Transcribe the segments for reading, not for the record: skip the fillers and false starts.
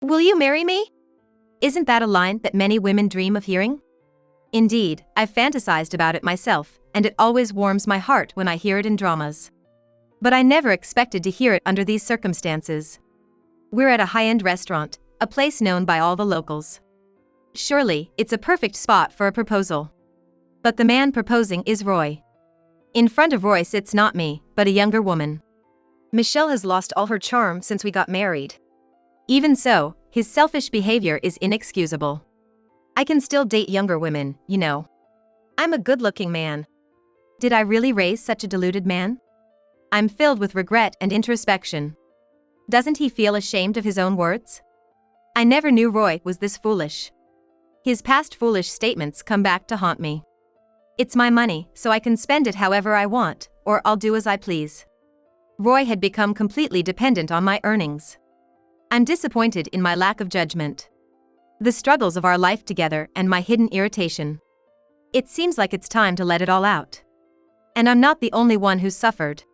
Will you marry me? Isn't that a line that many women dream of hearing? Indeed, I've fantasized about it myself, and it always warms my heart when I hear it in dramas. But I never expected to hear it under these circumstances. We're at a high-end restaurant, a place known by all the locals. Surely, it's a perfect spot for a proposal. But the man proposing is Roy. In front of Roy sits not me, but a younger woman. Michelle has lost all her charm since we got married. Even so, his selfish behavior is inexcusable. I can still date younger women, you know. I'm a good-looking man. Did I really raise such a deluded man? I'm filled with regret and introspection. Doesn't he feel ashamed of his own words? I never knew Roy was this foolish. His past foolish statements come back to haunt me. It's my money, so I can spend it however I want, or I'll do as I please. Roy had become completely dependent on my earnings. I'm disappointed in my lack of judgment. The struggles of our life together and my hidden irritation. It seems like it's time to let it all out. And I'm not the only one who's suffered.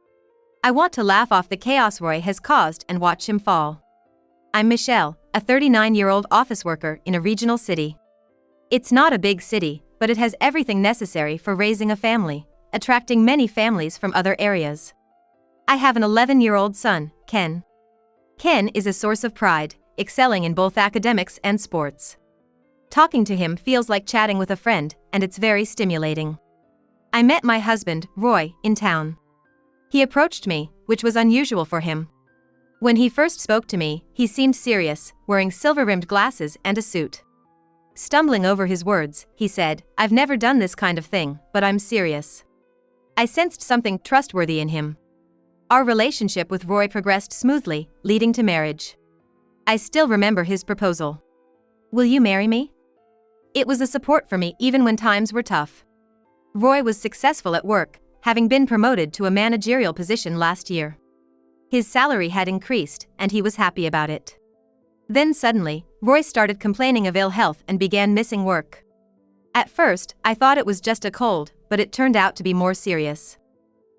I want to laugh off the chaos Roy has caused and watch him fall. I'm Michelle, a 39-year-old office worker in a regional city. It's not a big city, but it has everything necessary for raising a family, attracting many families from other areas. I have an 11-year-old son, Ken. Ken is a source of pride, excelling in both academics and sports. Talking to him feels like chatting with a friend, and it's very stimulating. I met my husband, Roy, in town. He approached me, which was unusual for him. When he first spoke to me, he seemed serious, wearing silver-rimmed glasses and a suit. Stumbling over his words, he said, "I've never done this kind of thing, but I'm serious." I sensed something trustworthy in him. Our relationship with Roy progressed smoothly, leading to marriage. I still remember his proposal. "Will you marry me?" It was a support for me even when times were tough. Roy was successful at work, having been promoted to a managerial position last year. His salary had increased, and he was happy about it. Then suddenly, Roy started complaining of ill health and began missing work. At first, I thought it was just a cold, but it turned out to be more serious.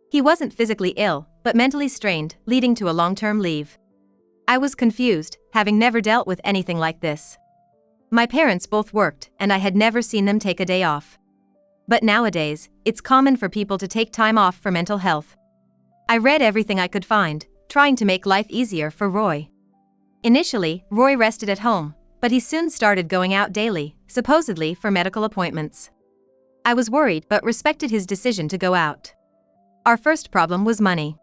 He wasn't physically ill, but mentally strained, leading to a long-term leave. I was confused, having never dealt with anything like this. My parents both worked, and I had never seen them take a day off. But nowadays, it's common for people to take time off for mental health. I read everything I could find, trying to make life easier for Roy. Initially, Roy rested at home, but he soon started going out daily, supposedly for medical appointments. I was worried but respected his decision to go out. Our first problem was money.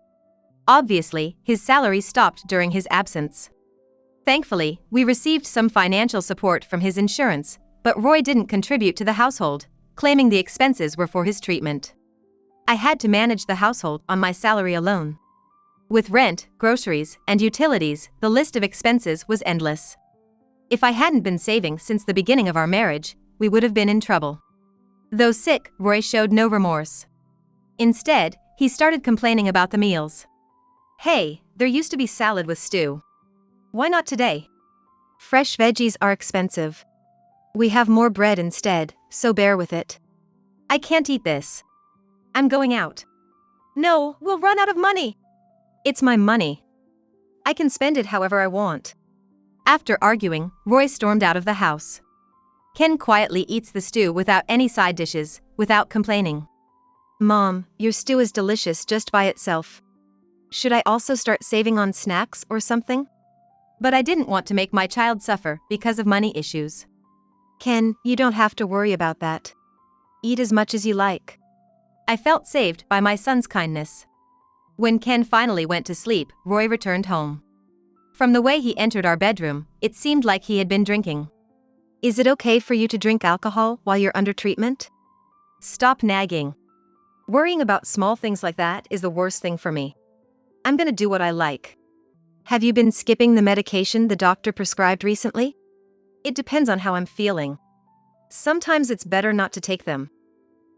Obviously, his salary stopped during his absence. Thankfully, we received some financial support from his insurance, but Roy didn't contribute to the household, claiming the expenses were for his treatment. I had to manage the household on my salary alone. With rent, groceries, and utilities, the list of expenses was endless. If I hadn't been saving since the beginning of our marriage, we would have been in trouble. Though sick, Roy showed no remorse. Instead, he started complaining about the meals. "Hey, there used to be salad with stew. Why not today? Fresh veggies are expensive. We have more bread instead, so bear with it. I can't eat this. I'm going out." "No, we'll run out of money." "It's my money. I can spend it however I want." After arguing, Roy stormed out of the house. Ken quietly eats the stew without any side dishes, without complaining. "Mom, your stew is delicious just by itself. Should I also start saving on snacks or something?" But I didn't want to make my child suffer because of money issues. "Ken, you don't have to worry about that. Eat as much as you like." I felt saved by my son's kindness. When Ken finally went to sleep, Roy returned home. From the way he entered our bedroom, it seemed like he had been drinking. "Is it okay for you to drink alcohol while you're under treatment?" "Stop nagging. Worrying about small things like that is the worst thing for me. I'm gonna do what I like." "Have you been skipping the medication the doctor prescribed recently?" "It depends on how I'm feeling. Sometimes it's better not to take them."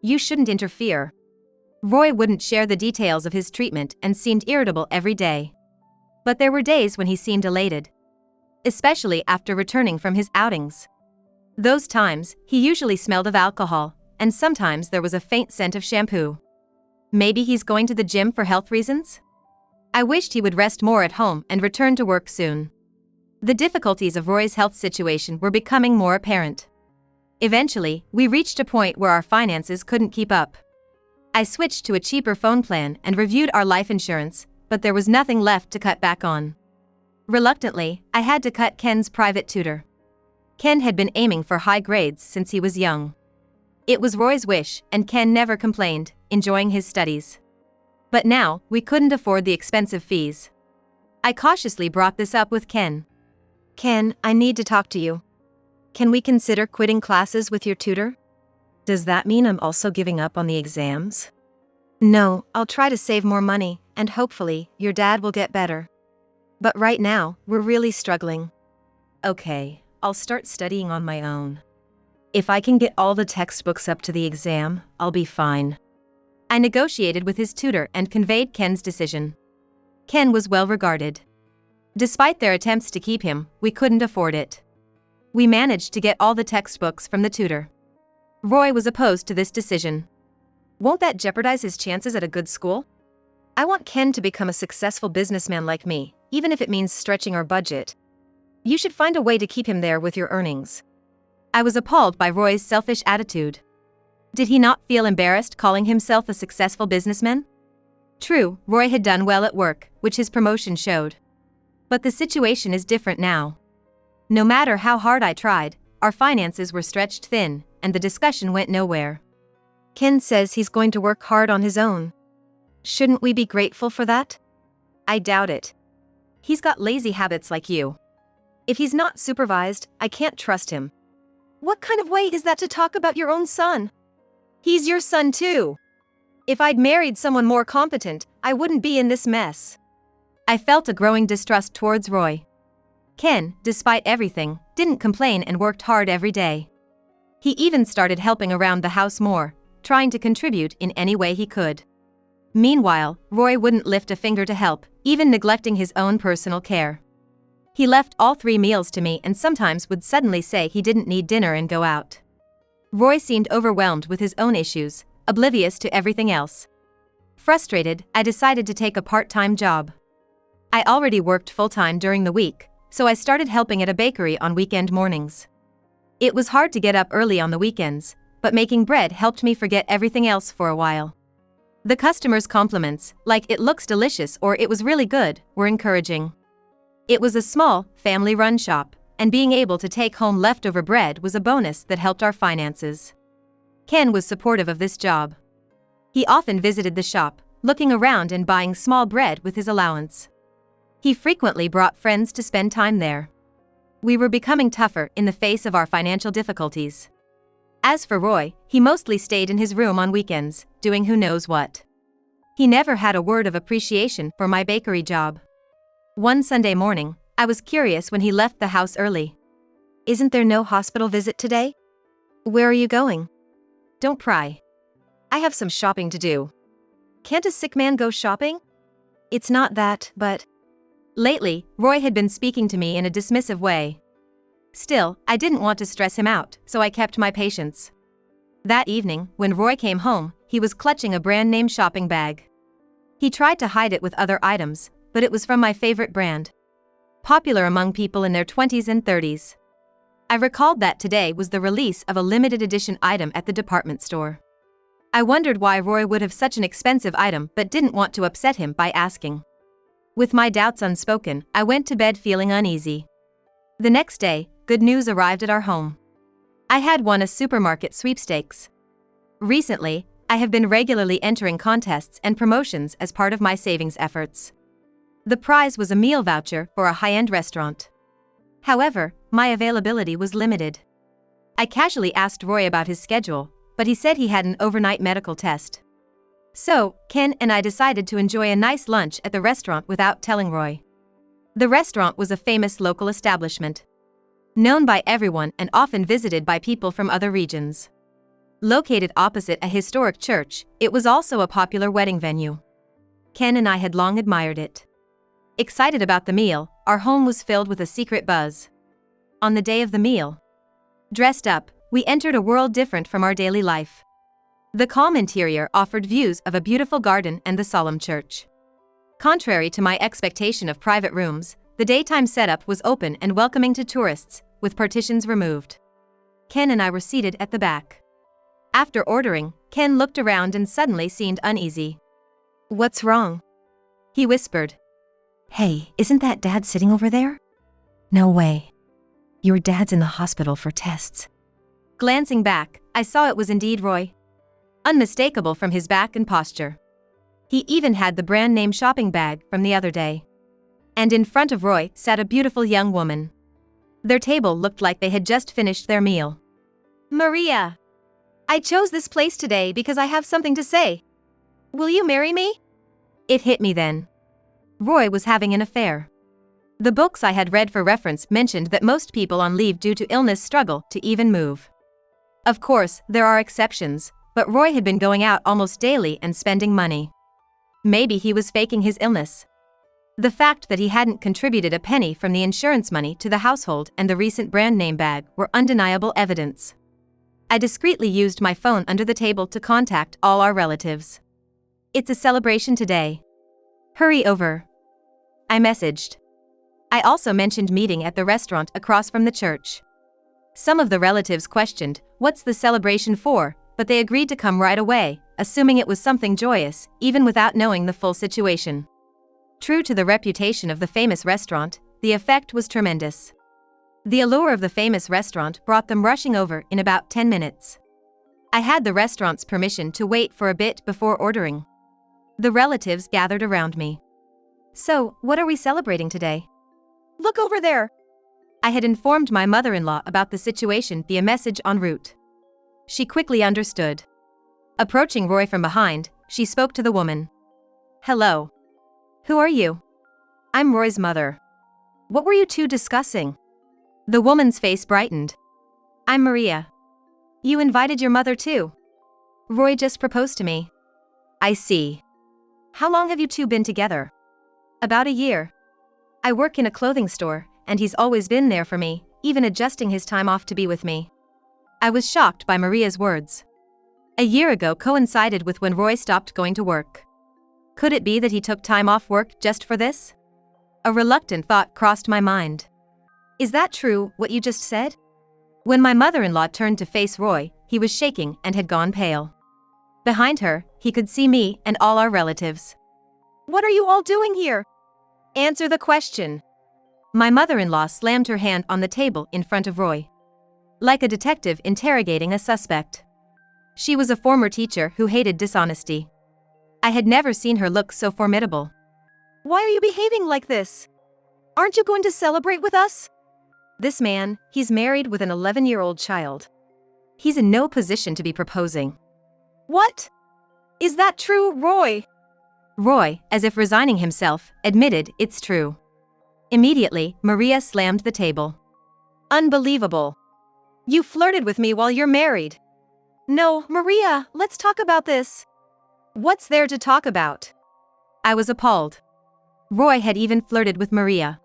"You shouldn't interfere." Roy wouldn't share the details of his treatment and seemed irritable every day. But there were days when he seemed elated. Especially after returning from his outings. Those times, he usually smelled of alcohol, and sometimes there was a faint scent of shampoo. Maybe he's going to the gym for health reasons? I wished he would rest more at home and return to work soon. The difficulties of Roy's health situation were becoming more apparent. Eventually, we reached a point where our finances couldn't keep up. I switched to a cheaper phone plan and reviewed our life insurance, but there was nothing left to cut back on. Reluctantly, I had to cut Ken's private tutor. Ken had been aiming for high grades since he was young. It was Roy's wish, and Ken never complained, enjoying his studies. But now, we couldn't afford the expensive fees. I cautiously brought this up with Ken. "Ken, I need to talk to you. Can we consider quitting classes with your tutor?" "Does that mean I'm also giving up on the exams?" "No, I'll try to save more money, and hopefully, your dad will get better. But right now, we're really struggling." "Okay, I'll start studying on my own. If I can get all the textbooks up to the exam, I'll be fine." I negotiated with his tutor and conveyed Ken's decision. Ken was well regarded. Despite their attempts to keep him, we couldn't afford it. We managed to get all the textbooks from the tutor. Roy was opposed to this decision. "Won't that jeopardize his chances at a good school? I want Ken to become a successful businessman like me, even if it means stretching our budget. You should find a way to keep him there with your earnings." I was appalled by Roy's selfish attitude. Did he not feel embarrassed calling himself a successful businessman? True, Roy had done well at work, which his promotion showed. But the situation is different now. No matter how hard I tried, our finances were stretched thin, and the discussion went nowhere. "Ken says he's going to work hard on his own. Shouldn't we be grateful for that?" "I doubt it. He's got lazy habits like you. If he's not supervised, I can't trust him." "What kind of way is that to talk about your own son? He's your son too. If I'd married someone more competent, I wouldn't be in this mess." I felt a growing distrust towards Roy. Ken, despite everything, didn't complain and worked hard every day. He even started helping around the house more, trying to contribute in any way he could. Meanwhile, Roy wouldn't lift a finger to help, even neglecting his own personal care. He left all 3 meals to me and sometimes would suddenly say he didn't need dinner and go out. Roy seemed overwhelmed with his own issues, oblivious to everything else. Frustrated, I decided to take a part-time job. I already worked full-time during the week, so I started helping at a bakery on weekend mornings. It was hard to get up early on the weekends, but making bread helped me forget everything else for a while. The customers' compliments, like "it looks delicious" or "it was really good," were encouraging. It was a small, family-run shop, and being able to take home leftover bread was a bonus that helped our finances. Ken was supportive of this job. He often visited the shop, looking around and buying small bread with his allowance. He frequently brought friends to spend time there. We were becoming tougher in the face of our financial difficulties. As for Roy, he mostly stayed in his room on weekends, doing who knows what. He never had a word of appreciation for my bakery job. One Sunday morning, I was curious when he left the house early. "Isn't there no hospital visit today? Where are you going?" "Don't pry. I have some shopping to do." "Can't a sick man go shopping?" "It's not that, but..." Lately, Roy had been speaking to me in a dismissive way. Still, I didn't want to stress him out, so I kept my patience. That evening, when Roy came home, he was clutching a brand-name shopping bag. He tried to hide it with other items, but it was from my favorite brand. Popular among people in their 20s and 30s. I recalled that today was the release of a limited edition item at the department store. I wondered why Roy would have such an expensive item but didn't want to upset him by asking. With my doubts unspoken, I went to bed feeling uneasy. The next day, good news arrived at our home. I had won a supermarket sweepstakes. Recently, I have been regularly entering contests and promotions as part of my savings efforts. The prize was a meal voucher for a high-end restaurant. However, my availability was limited. I casually asked Roy about his schedule, but he said he had an overnight medical test. So, Ken and I decided to enjoy a nice lunch at the restaurant without telling Roy. The restaurant was a famous local establishment, known by everyone and often visited by people from other regions. Located opposite a historic church, it was also a popular wedding venue. Ken and I had long admired it. Excited about the meal, our home was filled with a secret buzz. On the day of the meal, dressed up, we entered a world different from our daily life. The calm interior offered views of a beautiful garden and the solemn church. Contrary to my expectation of private rooms, The daytime setup was open and welcoming to tourists, with partitions removed. Ken and I were seated at the back. After ordering, Ken looked around and suddenly seemed uneasy. "What's wrong?" he whispered. "Hey, isn't that Dad sitting over there?" "No way. Your dad's in the hospital for tests." Glancing back, I saw it was indeed Roy. Unmistakable from his back and posture. He even had the brand name shopping bag from the other day. And in front of Roy sat a beautiful young woman. Their table looked like they had just finished their meal. "Maria, I chose this place today because I have something to say. Will you marry me?" It hit me then. Roy was having an affair. The books I had read for reference mentioned that most people on leave due to illness struggle to even move. Of course, there are exceptions, but Roy had been going out almost daily and spending money. Maybe he was faking his illness. The fact that he hadn't contributed a penny from the insurance money to the household and the recent brand name bag were undeniable evidence. I discreetly used my phone under the table to contact all our relatives. "It's a celebration today. Hurry over," I messaged. I also mentioned meeting at the restaurant across from the church. Some of the relatives questioned, "What's the celebration for?" but they agreed to come right away, assuming it was something joyous, even without knowing the full situation. True to the reputation of the famous restaurant, the effect was tremendous. The allure of the famous restaurant brought them rushing over in about 10 minutes. I had the restaurant's permission to wait for a bit before ordering. The relatives gathered around me. "So, what are we celebrating today?" "Look over there." I had informed my mother-in-law about the situation via message en route. She quickly understood. Approaching Roy from behind, she spoke to the woman. "Hello. Who are you?" "I'm Roy's mother." "What were you two discussing?" The woman's face brightened. "I'm Maria." "You invited your mother too?" "Roy just proposed to me." "I see. How long have you two been together?" "About a year. I work in a clothing store, and he's always been there for me, even adjusting his time off to be with me." I was shocked by Maria's words. A year ago coincided with when Roy stopped going to work. Could it be that he took time off work just for this? A reluctant thought crossed my mind. "Is that true, what you just said?" When my mother-in-law turned to face Roy, he was shaking and had gone pale. Behind her, he could see me and all our relatives. "What are you all doing here? Answer the question." My mother-in-law slammed her hand on the table in front of Roy. Like a detective interrogating a suspect. She was a former teacher who hated dishonesty. I had never seen her look so formidable. "Why are you behaving like this? Aren't you going to celebrate with us?" "This man, he's married with an 11-year-old child. He's in no position to be proposing." "What? Is that true, Roy?" Roy, as if resigning himself, admitted it's true. Immediately, Maria slammed the table. "Unbelievable. You flirted with me while you're married." "No, Maria, let's talk about this." "What's there to talk about?" I was appalled. Roy had even flirted with Maria.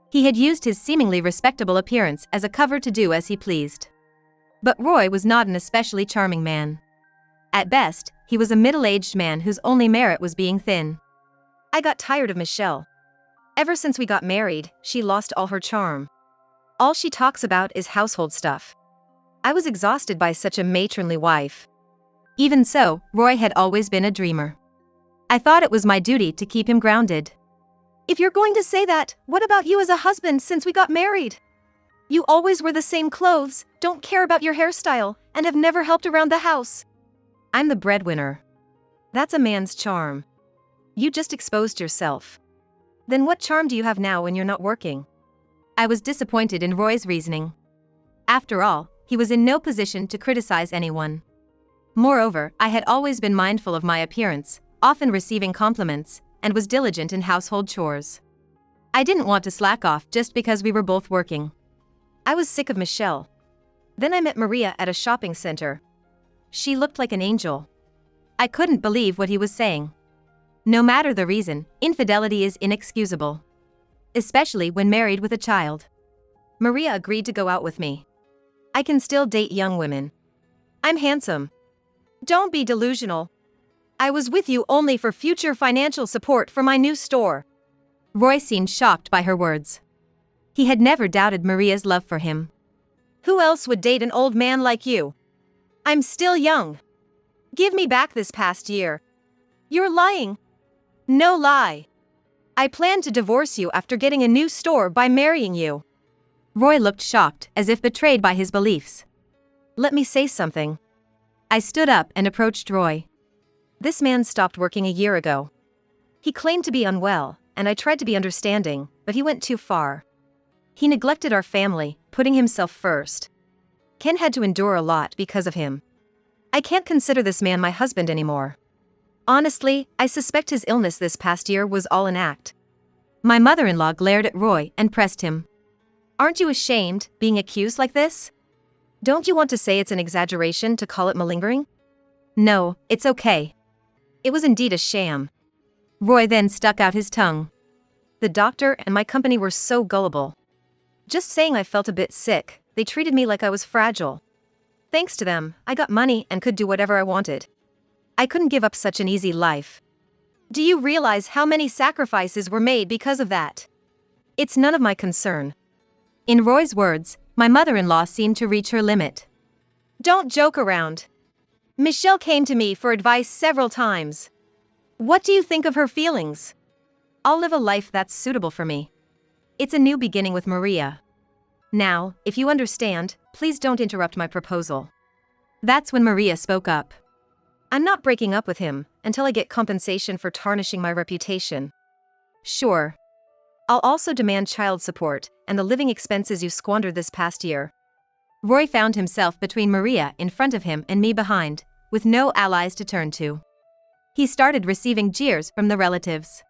He had used his seemingly respectable appearance as a cover to do as he pleased. But Roy was not an especially charming man. At best, he was a middle-aged man whose only merit was being thin. I got tired of Michelle. Ever since we got married, she lost all her charm. All she talks about is household stuff. I was exhausted by such a matronly wife. Even so, Roy had always been a dreamer. I thought it was my duty to keep him grounded. "If you're going to say that, what about you as a husband since we got married? You always wear the same clothes, don't care about your hairstyle, and have never helped around the house." "I'm the breadwinner. That's a man's charm. You just exposed yourself. Then what charm do you have now when you're not working?" I was disappointed in Roy's reasoning. After all, he was in no position to criticize anyone. Moreover, I had always been mindful of my appearance, often receiving compliments, and was diligent in household chores. I didn't want to slack off just because we were both working. I was sick of Michelle. Then I met Maria at a shopping center. She looked like an angel. I couldn't believe what he was saying. No matter the reason, infidelity is inexcusable. Especially when married with a child. Maria agreed to go out with me. I can still date young women. I'm handsome. Don't be delusional. I was with you only for future financial support for my new store. Roy seemed shocked by her words. He had never doubted Maria's love for him. Who else would date an old man like you? I'm still young. Give me back this past year. You're lying. No lie. I plan to divorce you after getting a new store by marrying you. Roy looked shocked, as if betrayed by his beliefs. Let me say something. I stood up and approached Roy. This man stopped working a year ago. He claimed to be unwell, and I tried to be understanding, but he went too far. He neglected our family, putting himself first. Ken had to endure a lot because of him. I can't consider this man my husband anymore. Honestly, I suspect his illness this past year was all an act. My mother-in-law glared at Roy and pressed him. Aren't you ashamed, being accused like this? Don't you want to say it's an exaggeration to call it malingering? No, it's okay. It was indeed a sham. Roy then stuck out his tongue. The doctor and my company were so gullible. Just saying I felt a bit sick, they treated me like I was fragile. Thanks to them, I got money and could do whatever I wanted. I couldn't give up such an easy life. Do you realize how many sacrifices were made because of that? It's none of my concern. In Roy's words, my mother-in-law seemed to reach her limit. Don't joke around. Michelle came to me for advice several times. What do you think of her feelings? I'll live a life that's suitable for me. It's a new beginning with Maria. Now, if you understand, please don't interrupt my proposal. That's when Maria spoke up. I'm not breaking up with him until I get compensation for tarnishing my reputation. Sure. I'll also demand child support and the living expenses you squandered this past year. Roy found himself between Maria in front of him and me behind, with no allies to turn to. He started receiving jeers from the relatives.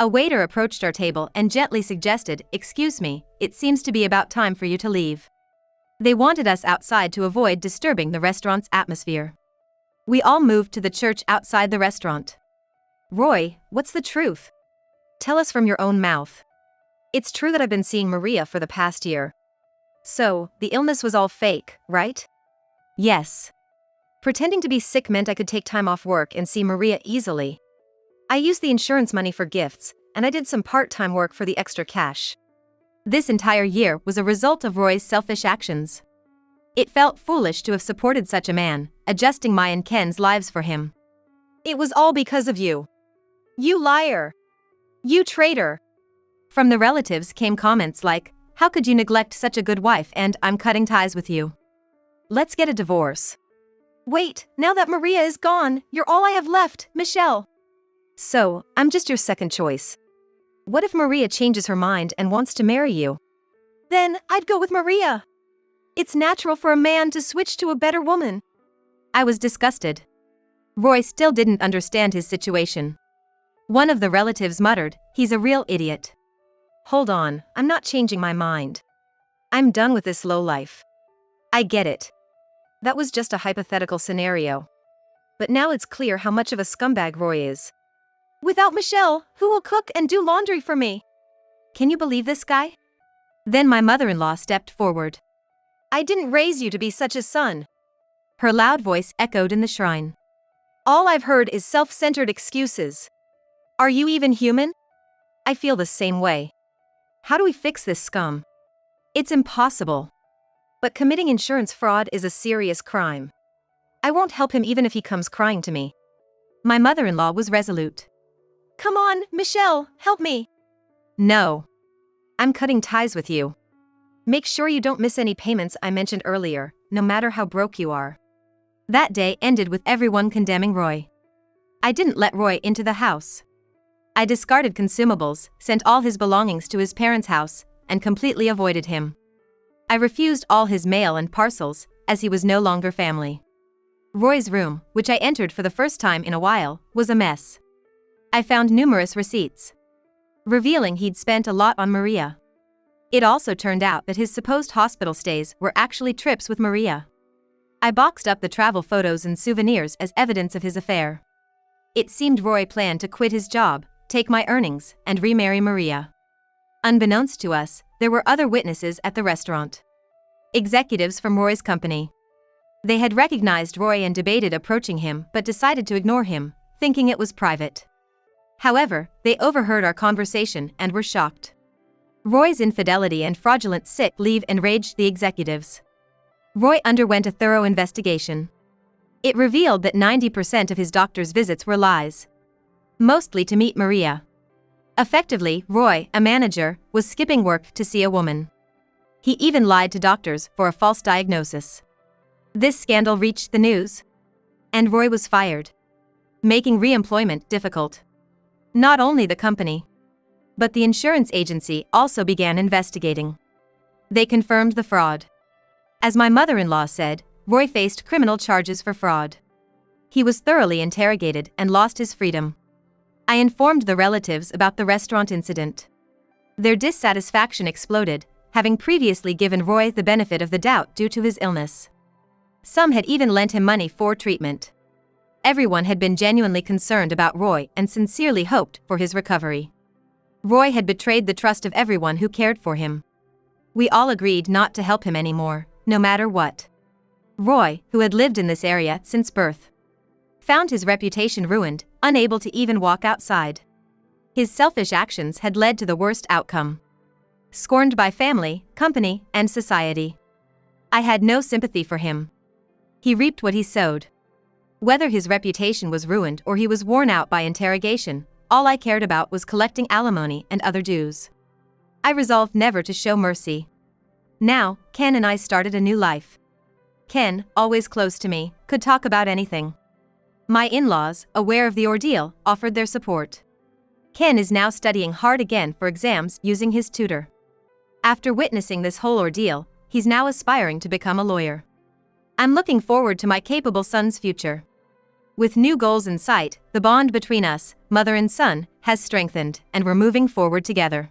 A waiter approached our table and gently suggested, "Excuse me, it seems to be about time for you to leave." They wanted us outside to avoid disturbing the restaurant's atmosphere. We all moved to the church outside the restaurant. Roy, what's the truth? Tell us from your own mouth. It's true that I've been seeing Maria for the past year. So, the illness was all fake, right? Yes. Pretending to be sick meant I could take time off work and see Maria easily. I used the insurance money for gifts, and I did some part-time work for the extra cash. This entire year was a result of Roy's selfish actions. It felt foolish to have supported such a man, adjusting my and Ken's lives for him. It was all because of you. You liar. You traitor. From the relatives came comments like, "How could you neglect such a good wife?" and "I'm cutting ties with you. Let's get a divorce." Wait, now that Maria is gone, you're all I have left, Michelle. So, I'm just your second choice. What if Maria changes her mind and wants to marry you? Then, I'd go with Maria. It's natural for a man to switch to a better woman. I was disgusted. Roy still didn't understand his situation. One of the relatives muttered, "He's a real idiot." Hold on, I'm not changing my mind. I'm done with this lowlife. I get it. That was just a hypothetical scenario. But now it's clear how much of a scumbag Roy is. Without Michelle, who will cook and do laundry for me? Can you believe this guy? Then my mother-in-law stepped forward. I didn't raise you to be such a son. Her loud voice echoed in the shrine. All I've heard is self-centered excuses. Are you even human? I feel the same way. How do we fix this scum? It's impossible. But committing insurance fraud is a serious crime. I won't help him even if he comes crying to me. My mother-in-law was resolute. Come on, Michelle, help me. No. I'm cutting ties with you. Make sure you don't miss any payments I mentioned earlier, no matter how broke you are. That day ended with everyone condemning Roy. I didn't let Roy into the house. I discarded consumables, sent all his belongings to his parents' house, and completely avoided him. I refused all his mail and parcels, as he was no longer family. Roy's room, which I entered for the first time in a while, was a mess. I found numerous receipts, revealing he'd spent a lot on Maria. It also turned out that his supposed hospital stays were actually trips with Maria. I boxed up the travel photos and souvenirs as evidence of his affair. It seemed Roy planned to quit his job, take my earnings, and remarry Maria. Unbeknownst to us, there were other witnesses at the restaurant. Executives from Roy's company. They had recognized Roy and debated approaching him but decided to ignore him, thinking it was private. However, they overheard our conversation and were shocked. Roy's infidelity and fraudulent sick leave enraged the executives. Roy underwent a thorough investigation. It revealed that 90% of his doctor's visits were lies. Mostly to meet Maria. Effectively, Roy, a manager, was skipping work to see a woman. He even lied to doctors for a false diagnosis. This scandal reached the news. And Roy was fired. Making re-employment difficult. Not only the company, but the insurance agency also began investigating. They confirmed the fraud. As my mother-in-law said, Roy faced criminal charges for fraud. He was thoroughly interrogated and lost his freedom. I informed the relatives about the restaurant incident. Their dissatisfaction exploded, having previously given Roy the benefit of the doubt due to his illness. Some had even lent him money for treatment. Everyone had been genuinely concerned about Roy and sincerely hoped for his recovery. Roy had betrayed the trust of everyone who cared for him. We all agreed not to help him anymore, no matter what. Roy, who had lived in this area since birth, found his reputation ruined, unable to even walk outside. His selfish actions had led to the worst outcome. Scorned by family, company, and society. I had no sympathy for him. He reaped what he sowed. Whether his reputation was ruined or he was worn out by interrogation, all I cared about was collecting alimony and other dues. I resolved never to show mercy. Now, Ken and I started a new life. Ken, always close to me, could talk about anything. My in-laws, aware of the ordeal, offered their support. Ken is now studying hard again for exams using his tutor. After witnessing this whole ordeal, he's now aspiring to become a lawyer. I'm looking forward to my capable son's future. With new goals in sight, the bond between us, mother and son, has strengthened, and we're moving forward together.